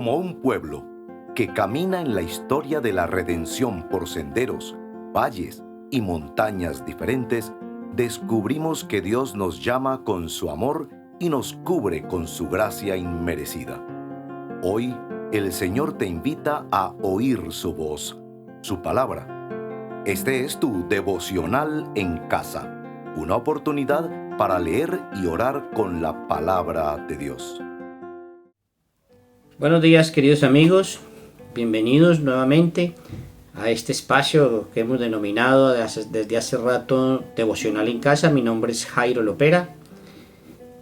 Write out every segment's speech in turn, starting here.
Como un pueblo que camina en la historia de la redención por senderos, valles y montañas diferentes, descubrimos que Dios nos llama con su amor y nos cubre con su gracia inmerecida. Hoy, el Señor te invita a oír su voz, su palabra. Este es tu devocional en casa, una oportunidad para leer y orar con la palabra de Dios. Buenos días, queridos amigos, bienvenidos nuevamente a este espacio que hemos denominado desde hace rato Devocional en Casa. Mi nombre es Jairo Lopera.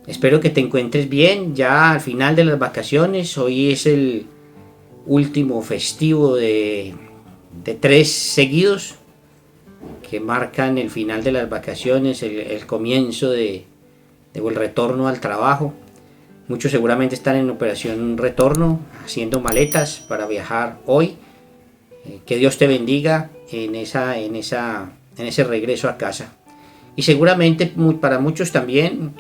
Espero que te encuentres bien ya al final de las vacaciones. Hoy es el último festivo de 3 seguidos que marcan el final de las vacaciones, el comienzo de el retorno al trabajo. Muchos seguramente están en operación retorno, haciendo maletas para viajar hoy. Que Dios te bendiga en ese regreso a casa. Y seguramente para muchos también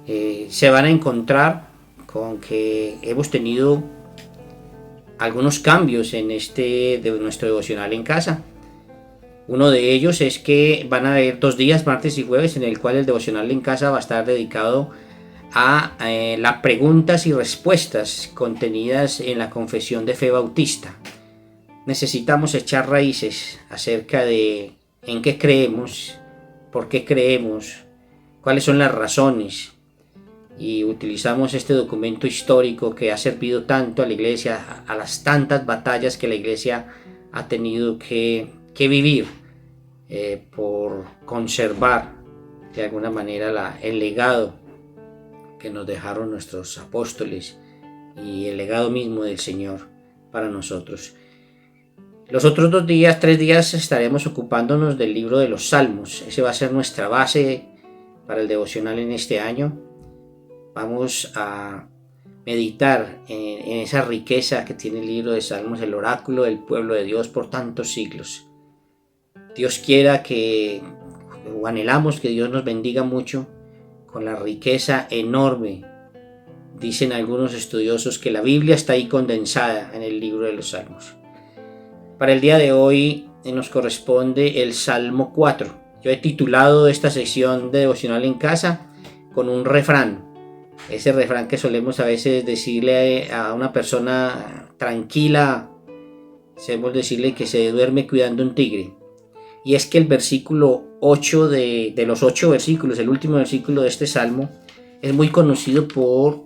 se van a encontrar con que hemos tenido algunos cambios en de nuestro devocional en casa. Uno de ellos es que van a haber 2 días, martes y jueves, en el cual el devocional en casa va a estar dedicado a las preguntas y respuestas contenidas en la Confesión de Fe Bautista. Necesitamos echar raíces acerca de en qué creemos, por qué creemos, cuáles son las razones, y utilizamos este documento histórico que ha servido tanto a la iglesia, a las tantas batallas que la iglesia ha tenido que vivir por conservar de alguna manera el legado que nos dejaron nuestros apóstoles y el legado mismo del Señor para nosotros. Los otros 3 días estaremos ocupándonos del libro de los Salmos. Ese va a ser nuestra base para el devocional en este año. Vamos a meditar en esa riqueza que tiene el libro de Salmos, el oráculo del pueblo de Dios por tantos siglos. Dios quiera o anhelamos que Dios nos bendiga mucho con la riqueza enorme. Dicen algunos estudiosos que la Biblia está ahí condensada en el libro de los Salmos. Para el día de hoy nos corresponde el Salmo 4. Yo he titulado esta sección de devocional en casa con un refrán. Ese refrán que solemos a veces decirle a una persona tranquila, solemos decirle que se duerme cuidando un tigre. Y es que el versículo 8 de los 8 versículos, el último versículo de este salmo, es muy conocido por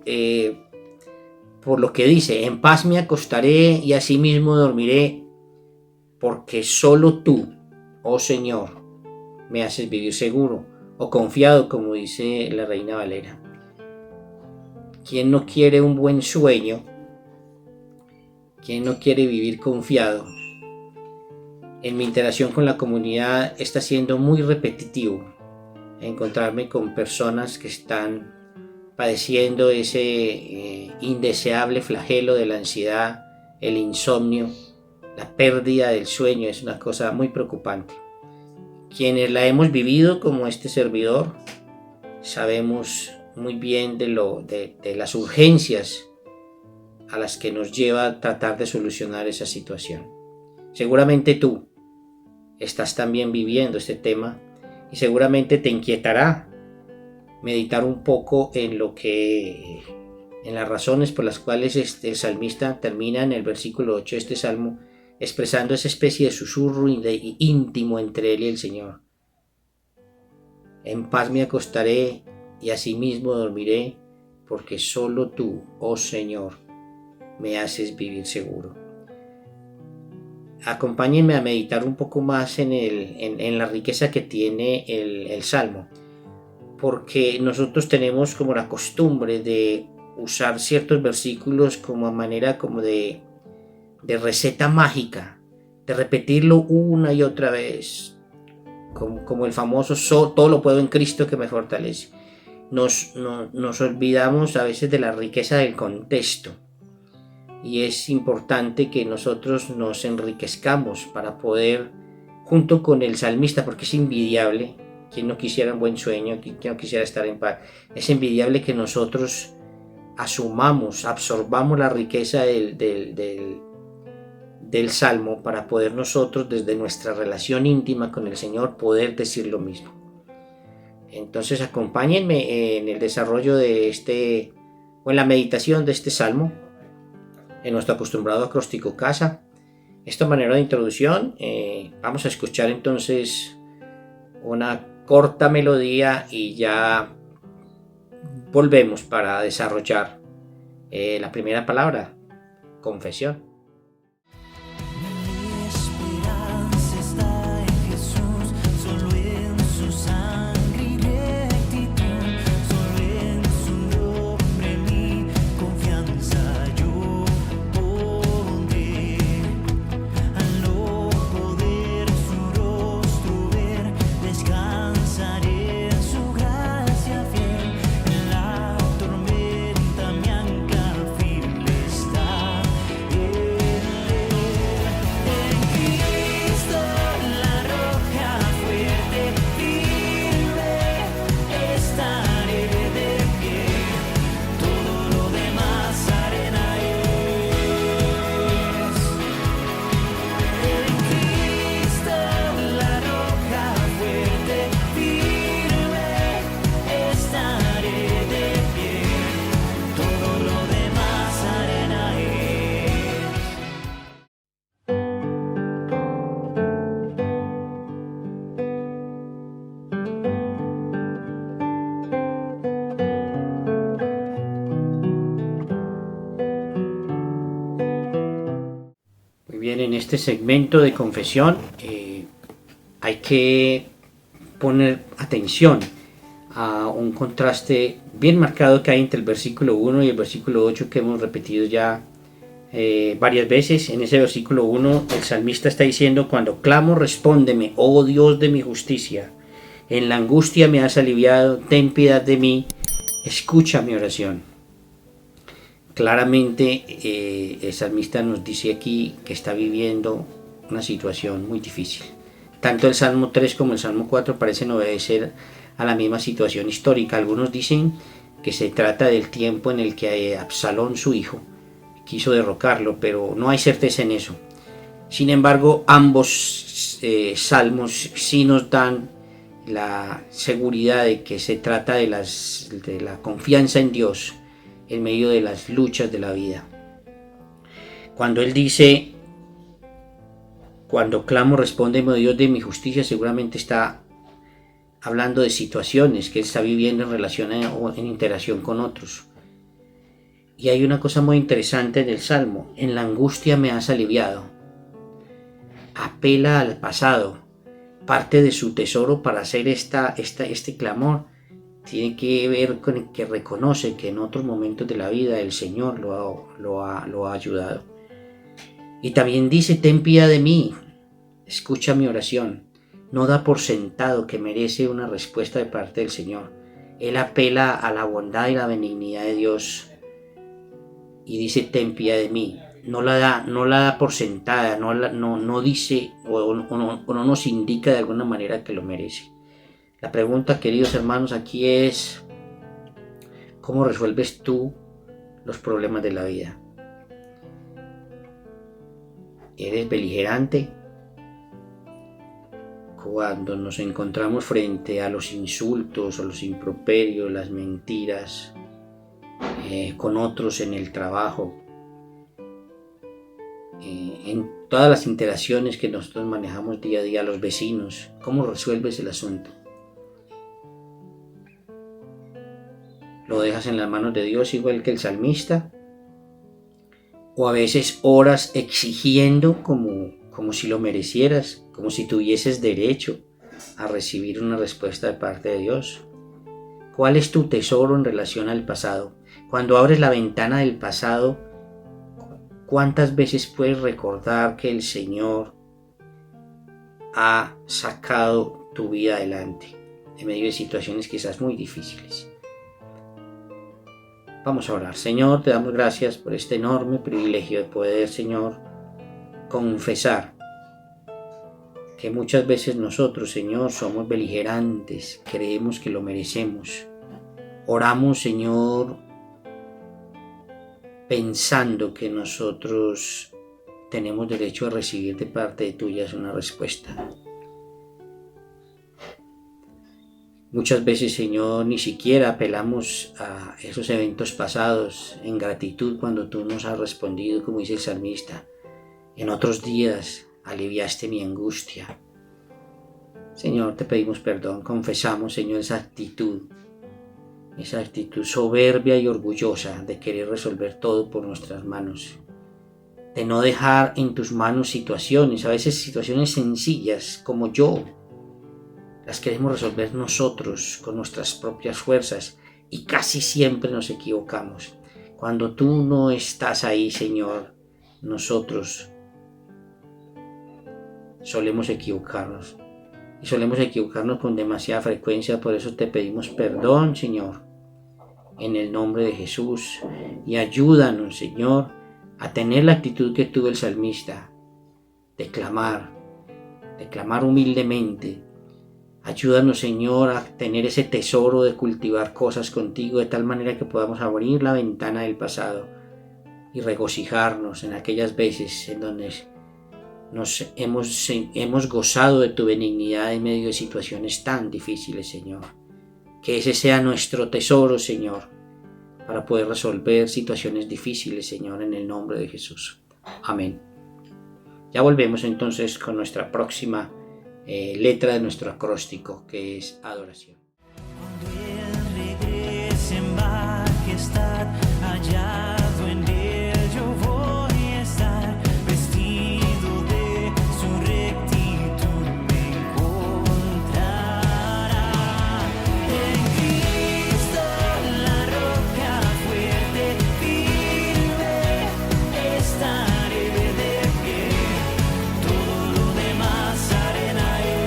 lo que dice: en paz me acostaré y asimismo dormiré, porque solo tú, oh Señor, me haces vivir seguro o confiado, como dice la Reina Valera. ¿Quién no quiere un buen sueño? ¿Quién no quiere vivir confiado? En mi interacción con la comunidad está siendo muy repetitivo encontrarme con personas que están padeciendo ese indeseable flagelo de la ansiedad, el insomnio, la pérdida del sueño. Es una cosa muy preocupante. Quienes la hemos vivido, como este servidor, sabemos muy bien de las urgencias a las que nos lleva a tratar de solucionar esa situación. Seguramente tú estás también viviendo este tema y seguramente te inquietará meditar un poco en las razones por las cuales el salmista termina en el versículo 8 de este salmo expresando esa especie de susurro íntimo entre él y el Señor. En paz me acostaré y asimismo dormiré, porque solo tú, oh Señor, me haces vivir seguro. Acompáñenme a meditar un poco más en la riqueza que tiene el Salmo, porque nosotros tenemos como la costumbre de usar ciertos versículos como a manera como de receta mágica, de repetirlo una y otra vez, como el famoso todo lo puedo en Cristo que me fortalece. Nos olvidamos a veces de la riqueza del contexto. Y es importante que nosotros nos enriquezcamos para poder, junto con el salmista, porque es envidiable, quien no quisiera un buen sueño, quien no quisiera estar en paz, es envidiable que nosotros asumamos, absorbamos la riqueza del Salmo para poder nosotros desde nuestra relación íntima con el Señor poder decir lo mismo. Entonces acompáñenme en el desarrollo de o en la meditación de este Salmo, en nuestro acostumbrado acróstico casa. Esta manera de introducción, vamos a escuchar entonces una corta melodía y ya volvemos para desarrollar la primera palabra, confesión. Bien, en este segmento de confesión hay que poner atención a un contraste bien marcado que hay entre el versículo 1 y el versículo 8 que hemos repetido ya varias veces. En ese versículo 1 el salmista está diciendo: cuando clamo, respóndeme, oh Dios de mi justicia, en la angustia me has aliviado, ten piedad de mí, escucha mi oración. Claramente el salmista nos dice aquí que está viviendo una situación muy difícil. Tanto el Salmo 3 como el Salmo 4 parecen obedecer a la misma situación histórica. Algunos dicen que se trata del tiempo en el que Absalón, su hijo, quiso derrocarlo, pero no hay certeza en eso. Sin embargo, ambos salmos sí nos dan la seguridad de que se trata de la confianza en Dios en medio de las luchas de la vida. Cuando él dice: cuando clamo, respóndeme, Dios de mi justicia, seguramente está hablando de situaciones que él está viviendo en relación o en interacción con otros. Y hay una cosa muy interesante en el Salmo: en la angustia me has aliviado. Apela al pasado. Parte de su tesoro para hacer este clamor tiene que ver con que reconoce que en otros momentos de la vida el Señor lo ha ayudado. Y también dice: ten piedad de mí, escucha mi oración. No da por sentado que merece una respuesta de parte del Señor. Él apela a la bondad y la benignidad de Dios y dice: ten piedad de mí. No la da por sentada, no dice o no nos indica de alguna manera que lo merece. La pregunta, queridos hermanos, aquí es: ¿cómo resuelves tú los problemas de la vida? ¿Eres beligerante? Cuando nos encontramos frente a los insultos, a los improperios, las mentiras, con otros en el trabajo, en todas las interacciones que nosotros manejamos día a día, los vecinos, ¿cómo resuelves el asunto? ¿Lo dejas en las manos de Dios igual que el salmista? ¿O a veces oras exigiendo como si lo merecieras, como si tuvieses derecho a recibir una respuesta de parte de Dios? ¿Cuál es tu tesoro en relación al pasado? Cuando abres la ventana del pasado, ¿cuántas veces puedes recordar que el Señor ha sacado tu vida adelante en medio de situaciones quizás muy difíciles? Vamos a orar. Señor, te damos gracias por este enorme privilegio de poder, Señor, confesar que muchas veces nosotros, Señor, somos beligerantes, creemos que lo merecemos. Oramos, Señor, pensando que nosotros tenemos derecho a recibir de parte tuya una respuesta. Muchas veces, Señor, ni siquiera apelamos a esos eventos pasados en gratitud cuando tú nos has respondido, como dice el salmista. En otros días aliviaste mi angustia. Señor, te pedimos perdón, confesamos, Señor, esa actitud soberbia y orgullosa de querer resolver todo por nuestras manos, de no dejar en tus manos situaciones, a veces situaciones sencillas como yo, las queremos resolver nosotros con nuestras propias fuerzas y casi siempre nos equivocamos. Cuando tú no estás ahí, Señor, nosotros solemos equivocarnos y solemos equivocarnos con demasiada frecuencia. Por eso te pedimos perdón, Señor, en el nombre de Jesús, y ayúdanos, Señor, a tener la actitud que tuvo el salmista, de clamar humildemente. Ayúdanos, Señor, a tener ese tesoro de cultivar cosas contigo de tal manera que podamos abrir la ventana del pasado y regocijarnos en aquellas veces en donde nos hemos gozado de tu benignidad en medio de situaciones tan difíciles, Señor. Que ese sea nuestro tesoro, Señor, para poder resolver situaciones difíciles, Señor, en el nombre de Jesús. Amén. Ya volvemos entonces con nuestra próxima letra de nuestro acróstico, que es adoración. Cuando Él regrese en majestad, hallado en Él yo voy a estar, vestido de su rectitud me encontrará. En Cristo la roca fuerte, firme, estaré de pie, todo lo demás arena es.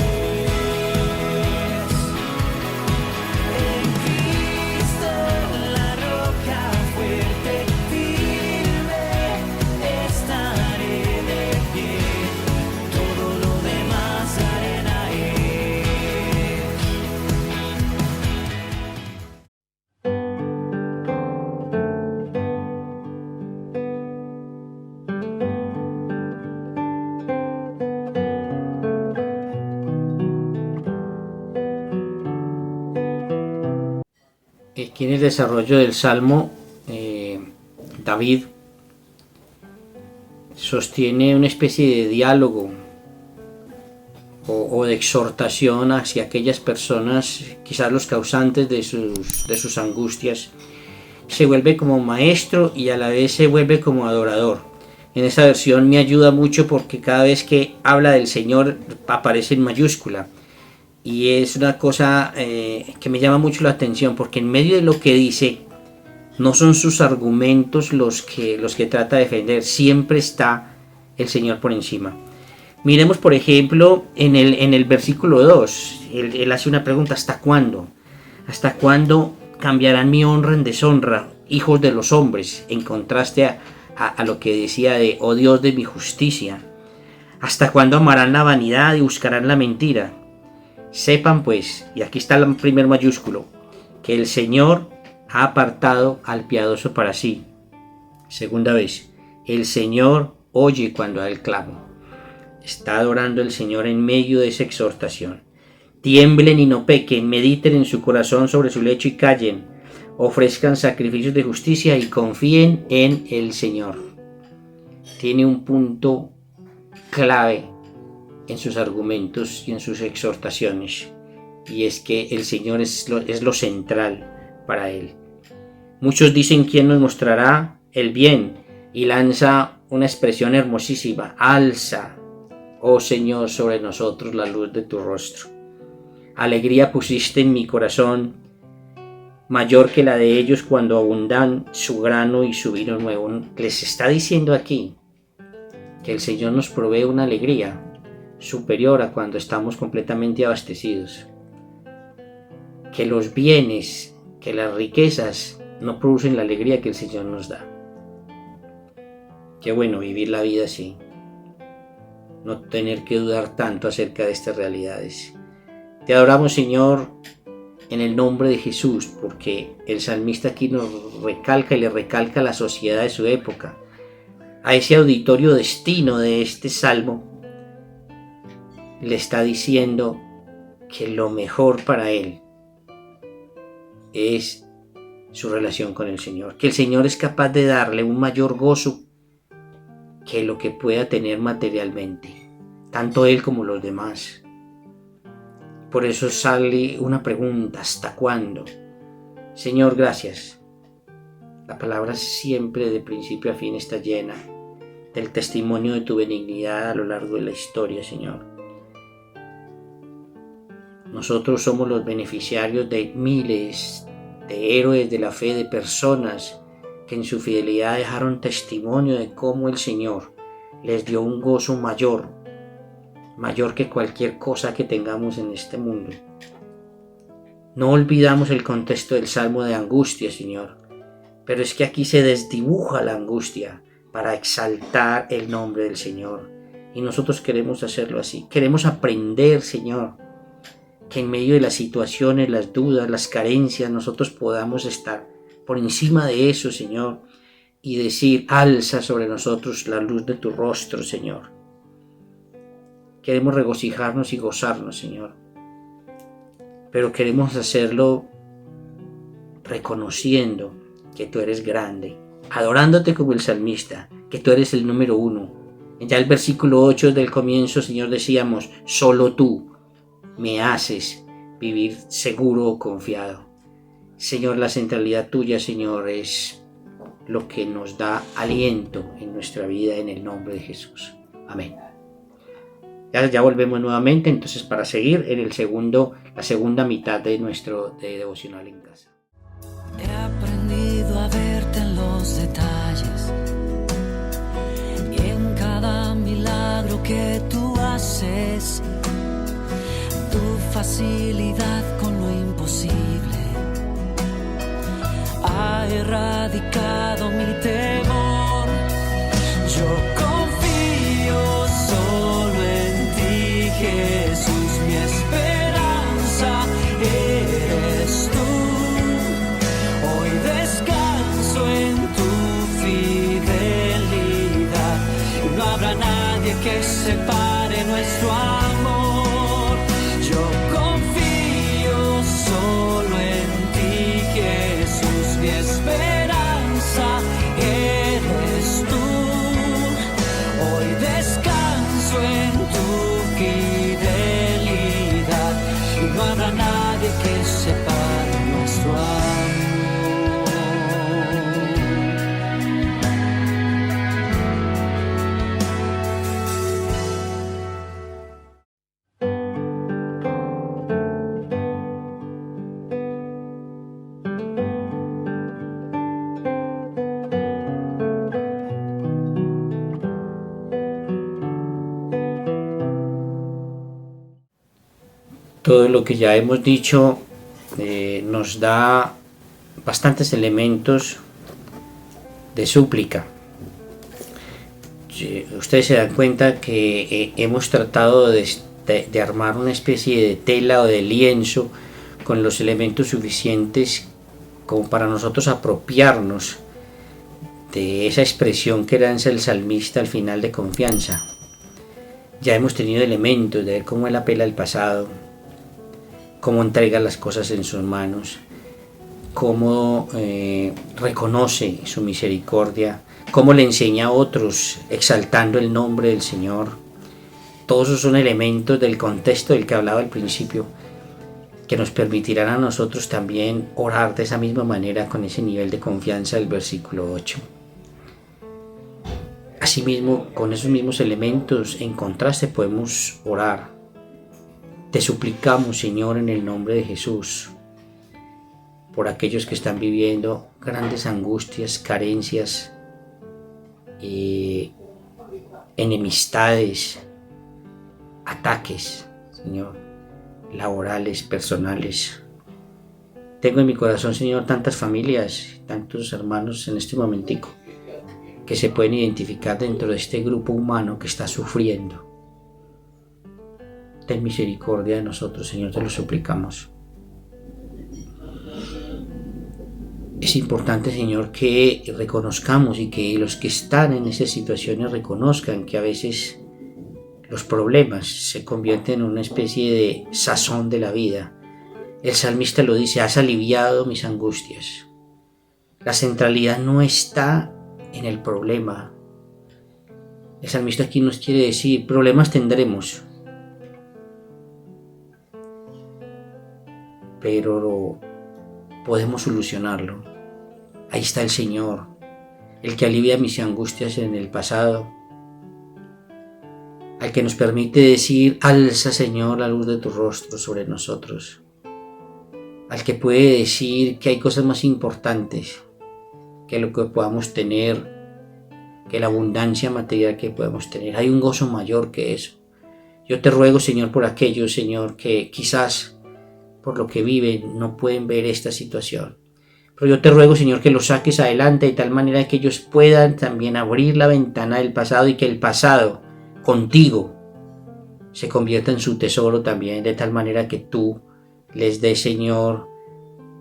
En Cristo la roca fuerte, firme, estaré de pie, todo lo demás arena es. Aquí en el desarrollo del Salmo, David sostiene una especie de diálogo o de exhortación hacia aquellas personas, quizás los causantes de sus angustias. Se vuelve como maestro y a la vez se vuelve como adorador. En esta versión me ayuda mucho porque cada vez que habla del Señor aparece en mayúscula. Y es una cosa que me llama mucho la atención, porque en medio de lo que dice, no son sus argumentos los que trata de defender, siempre está el Señor por encima. Miremos, por ejemplo, en el versículo 2, él hace una pregunta: ¿hasta cuándo? ¿Hasta cuándo cambiarán mi honra en deshonra, hijos de los hombres? En contraste a lo que decía de, oh Dios de mi justicia. ¿Hasta cuándo amarán la vanidad y buscarán la mentira? Sepan pues, y aquí está el primer mayúsculo, que el Señor ha apartado al piadoso para sí. Segunda vez, el Señor oye cuando a él clamo. Está adorando el Señor en medio de esa exhortación. Tiemblen y no pequen, mediten en su corazón sobre su lecho y callen. Ofrezcan sacrificios de justicia y confíen en el Señor. Tiene un punto clave en sus argumentos y en sus exhortaciones, y es que el Señor es lo central para él. Muchos dicen: ¿quién nos mostrará el bien? Y lanza una expresión hermosísima: alza, oh Señor, sobre nosotros la luz de tu rostro. Alegría pusiste en mi corazón, mayor que la de ellos cuando abundan su grano y su vino nuevo. Les está diciendo aquí que el Señor nos provee una alegría superior a cuando estamos completamente abastecidos. Que los bienes, que las riquezas no producen la alegría que el Señor nos da. Qué bueno vivir la vida así, no tener que dudar tanto acerca de estas realidades. Te adoramos, Señor, en el nombre de Jesús, porque el salmista aquí nos recalca y le recalca a la sociedad de su época, a ese auditorio destino de este salmo, le está diciendo que lo mejor para él es su relación con el Señor, que el Señor es capaz de darle un mayor gozo que lo que pueda tener materialmente, tanto él como los demás. Por eso sale una pregunta: ¿hasta cuándo? Señor, gracias. La palabra siempre de principio a fin está llena del testimonio de tu benignidad a lo largo de la historia, Señor. Nosotros somos los beneficiarios de miles de héroes de la fe, de personas que en su fidelidad dejaron testimonio de cómo el Señor les dio un gozo mayor que cualquier cosa que tengamos en este mundo. No olvidamos el contexto del salmo de angustia, Señor, pero es que aquí se desdibuja la angustia para exaltar el nombre del Señor, y nosotros queremos hacerlo así. Queremos aprender, Señor, que en medio de las situaciones, las dudas, las carencias, nosotros podamos estar por encima de eso, Señor, y decir: alza sobre nosotros la luz de tu rostro, Señor. Queremos regocijarnos y gozarnos, Señor, pero queremos hacerlo reconociendo que tú eres grande, adorándote como el salmista, que tú eres el número uno. Ya el versículo 8 del comienzo, Señor, decíamos: solo tú me haces vivir seguro o confiado. Señor, la centralidad tuya, Señor, es lo que nos da aliento en nuestra vida, en el nombre de Jesús. Amén. Ya volvemos nuevamente entonces para seguir en la segunda mitad de nuestro devocional en casa. He aprendido a verte en los detalles y en cada milagro que tú haces. Tu facilidad con lo imposible ha erradicado mi temor. Yo confío solo en ti, Jesús, mi esperanza eres tú. Hoy descanso en tu fidelidad y no habrá nadie que separe nuestro amor. Yo confío solo en ti, Jesús, mi esperanza eres tú. Hoy descanso en tu fidelidad y no habrá nadie que separe nuestro amor. Todo lo que ya hemos dicho nos da bastantes elementos de súplica. Ustedes se dan cuenta que hemos tratado de armar una especie de tela o de lienzo con los elementos suficientes como para nosotros apropiarnos de esa expresión que lanza el salmista al final de confianza. Ya hemos tenido elementos de ver cómo él apela al pasado, cómo entrega las cosas en sus manos, cómo reconoce su misericordia, cómo le enseña a otros exaltando el nombre del Señor. Todos esos son elementos del contexto del que hablaba al principio, que nos permitirán a nosotros también orar de esa misma manera, con ese nivel de confianza del versículo 8. Asimismo, con esos mismos elementos en contraste podemos orar. Te suplicamos, Señor, en el nombre de Jesús, por aquellos que están viviendo grandes angustias, carencias, enemistades, ataques, Señor, laborales, personales. Tengo en mi corazón, Señor, tantas familias, tantos hermanos en este momentico que se pueden identificar dentro de este grupo humano que está sufriendo. Ten misericordia de nosotros, Señor, te lo suplicamos. es importante, Señor, que reconozcamos y que los que están en esas situaciones reconozcan que a veces los problemas se convierten en una especie de sazón de la vida. El salmista lo dice: has aliviado mis angustias. La centralidad no está en el problema. El salmista aquí nos quiere decir: problemas tendremos, pero podemos solucionarlo. Ahí está el Señor, el que alivia mis angustias en el pasado, al que nos permite decir: alza, Señor, la luz de tu rostro sobre nosotros, al que puede decir que hay cosas más importantes que lo que podamos tener, que la abundancia material que podemos tener. Hay un gozo mayor que eso. Yo te ruego, Señor, por aquellos, Señor, que quizás por lo que viven no pueden ver esta situación. Pero yo te ruego, Señor, que los saques adelante de tal manera que ellos puedan también abrir la ventana del pasado y que el pasado contigo se convierta en su tesoro también, de tal manera que tú les des, Señor,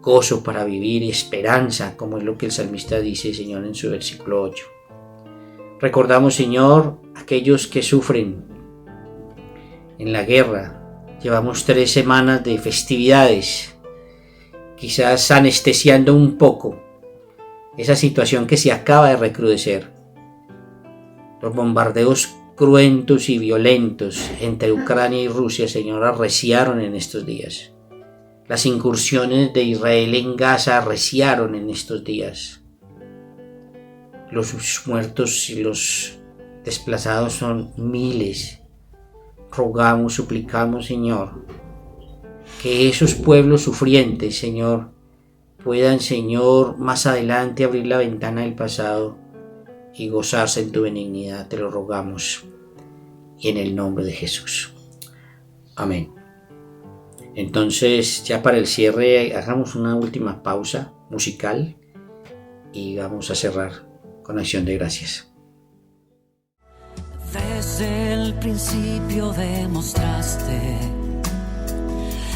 gozo para vivir y esperanza, como es lo que el salmista dice, Señor, en su versículo 8. Recordamos, Señor, aquellos que sufren en la guerra. Llevamos 3 semanas de festividades, quizás anestesiando un poco esa situación que se acaba de recrudecer. Los bombardeos cruentos y violentos entre Ucrania y Rusia, Señor, arreciaron en estos días. Las incursiones de Israel en Gaza arreciaron en estos días. Los muertos y los desplazados son miles. Rogamos, suplicamos, Señor, que esos pueblos sufrientes, Señor, puedan, Señor, más adelante abrir la ventana del pasado y gozarse en tu benignidad. Te lo rogamos y en el nombre de Jesús. Amén. Entonces, ya para el cierre, hagamos una última pausa musical y vamos a cerrar con acción de gracias. Desde el principio demostraste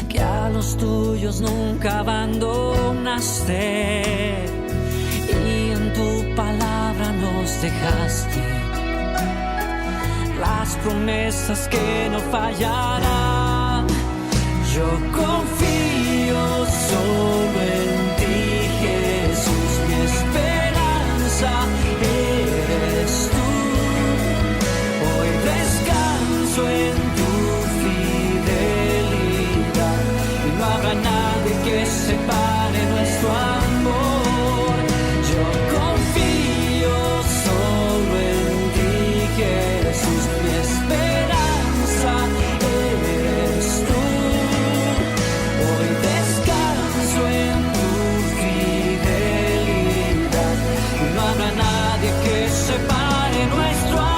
que a los tuyos nunca abandonaste y en tu palabra nos dejaste las promesas que no fallarán. Yo confío solo en ti, Jesús, mi esperanza eres tú. Hoy descanso en tu fidelidad y no habrá nadie que separe nuestro amor. Yo confío solo en ti, Jesús, mi esperanza eres tú. Hoy descanso en tu fidelidad y no habrá nadie que separe nuestro amor.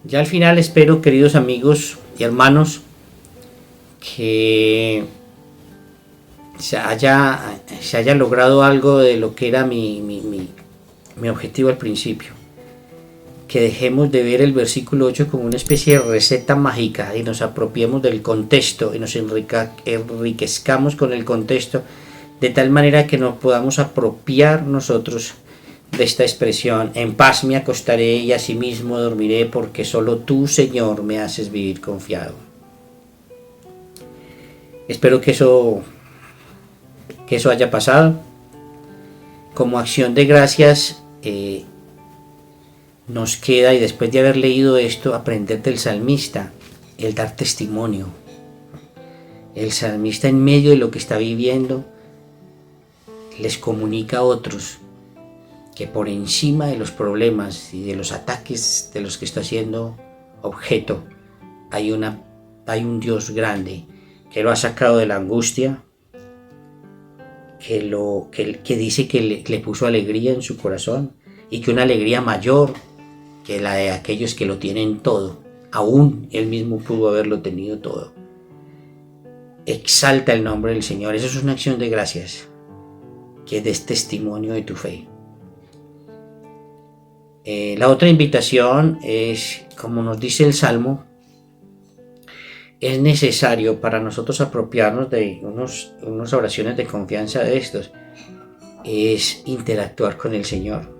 Ya al final espero, queridos amigos y hermanos, que se haya logrado algo de lo que era mi objetivo al principio. Que dejemos de ver el versículo 8 como una especie de receta mágica y nos apropiemos del contexto y nos enriquezcamos con el contexto de tal manera que nos podamos apropiar nosotros de esta expresión: en paz me acostaré y asimismo dormiré, porque solo tú, Señor, me haces vivir confiado. Espero que eso haya pasado. Como acción de gracias, nos queda, y después de haber leído esto, aprender del salmista, el dar testimonio. El salmista, en medio de lo que está viviendo, les comunica a otros que por encima de los problemas y de los ataques de los que está siendo objeto, hay un Dios grande que lo ha sacado de la angustia, que dice que le puso alegría en su corazón, y que una alegría mayor que la de aquellos que lo tienen todo, aún él mismo pudo haberlo tenido todo. Exalta el nombre del Señor. Eso es una acción de gracias, que des testimonio de tu fe. La otra invitación es, como nos dice el Salmo, es necesario para nosotros apropiarnos de unas oraciones de confianza de estos, es interactuar con el Señor.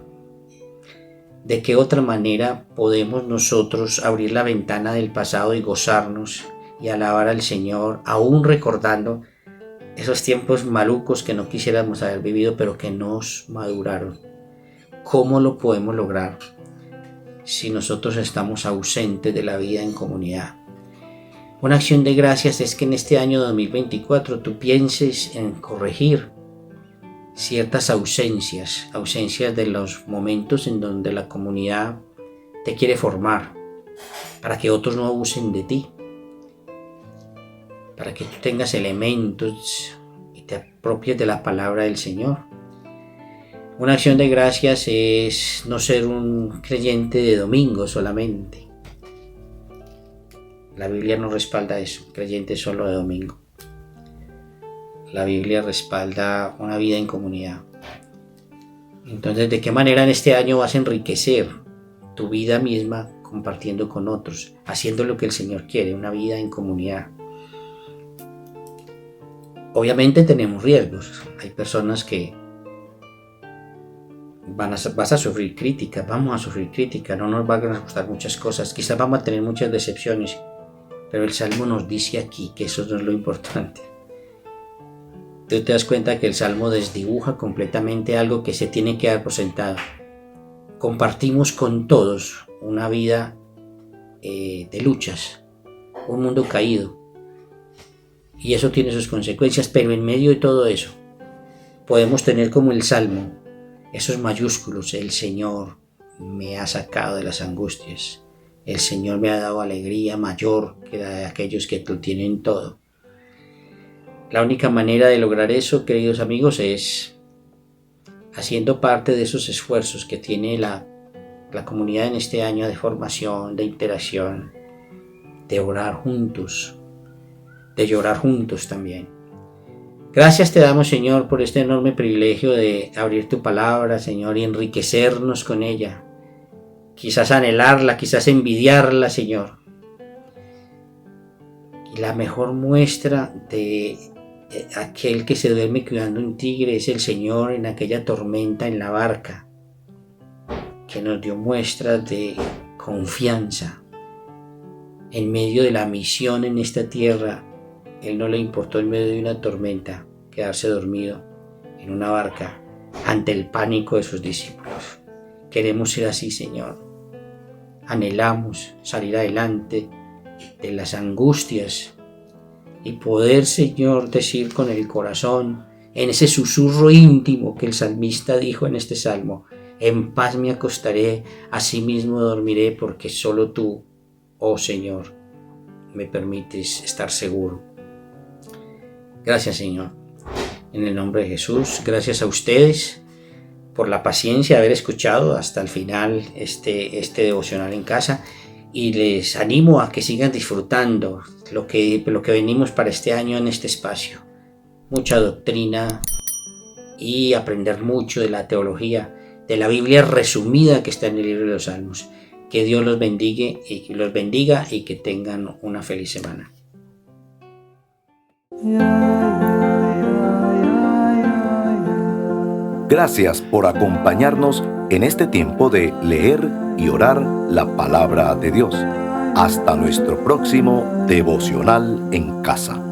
¿De qué otra manera podemos nosotros abrir la ventana del pasado y gozarnos y alabar al Señor, aún recordando esos tiempos malucos que no quisiéramos haber vivido, pero que nos maduraron? ¿Cómo lo podemos lograr si nosotros estamos ausentes de la vida en comunidad? Una acción de gracias es que en este año 2024 tú pienses en corregir ciertas ausencias de los momentos en donde la comunidad te quiere formar, para que otros no abusen de ti, para que tú tengas elementos y te apropies de la palabra del Señor. Una acción de gracias es no ser un creyente de domingo solamente. La Biblia no respalda eso, creyente solo de domingo. La Biblia respalda una vida en comunidad. Entonces, ¿de qué manera en este año vas a enriquecer tu vida misma compartiendo con otros, haciendo lo que el Señor quiere, una vida en comunidad? Obviamente tenemos riesgos. Hay personas que vas a sufrir crítica, vamos a sufrir crítica, no nos van a gustar muchas cosas, quizás vamos a tener muchas decepciones, pero el Salmo nos dice aquí que eso no es lo importante. Tú te das cuenta que el Salmo desdibuja completamente algo que se tiene que dar por sentado. Compartimos con todos una vida de luchas, un mundo caído, y eso tiene sus consecuencias, pero en medio de todo eso podemos tener como el Salmo esos mayúsculos: el Señor me ha sacado de las angustias, el Señor me ha dado alegría mayor que la de aquellos que lo tienen todo. La única manera de lograr eso, queridos amigos, es haciendo parte de esos esfuerzos que tiene la comunidad en este año de formación, de interacción, de orar juntos, de llorar juntos también. Gracias te damos, Señor, por este enorme privilegio de abrir tu palabra, Señor, y enriquecernos con ella. Quizás anhelarla, quizás envidiarla, Señor. Y la mejor muestra de aquel que se duerme cuidando un tigre es el Señor en aquella tormenta en la barca, que nos dio muestras de confianza. En medio de la misión en esta tierra, Él no le importó en medio de una tormenta quedarse dormido en una barca ante el pánico de sus discípulos. Queremos ser así, Señor. Anhelamos salir adelante de las angustias y poder, Señor, decir con el corazón, en ese susurro íntimo que el salmista dijo en este salmo: en paz me acostaré, asimismo dormiré, porque solo tú, oh Señor, me permites estar seguro. Gracias, Señor. En el nombre de Jesús, gracias a ustedes por la paciencia de haber escuchado hasta el final este devocional en casa, y les animo a que sigan disfrutando lo que venimos para este año en este espacio. Mucha doctrina y aprender mucho de la teología, de la Biblia resumida que está en el libro de los Salmos. Que Dios los bendiga y que tengan una feliz semana. Gracias por acompañarnos en este tiempo de leer y orar la palabra de Dios. Hasta nuestro próximo devocional en casa.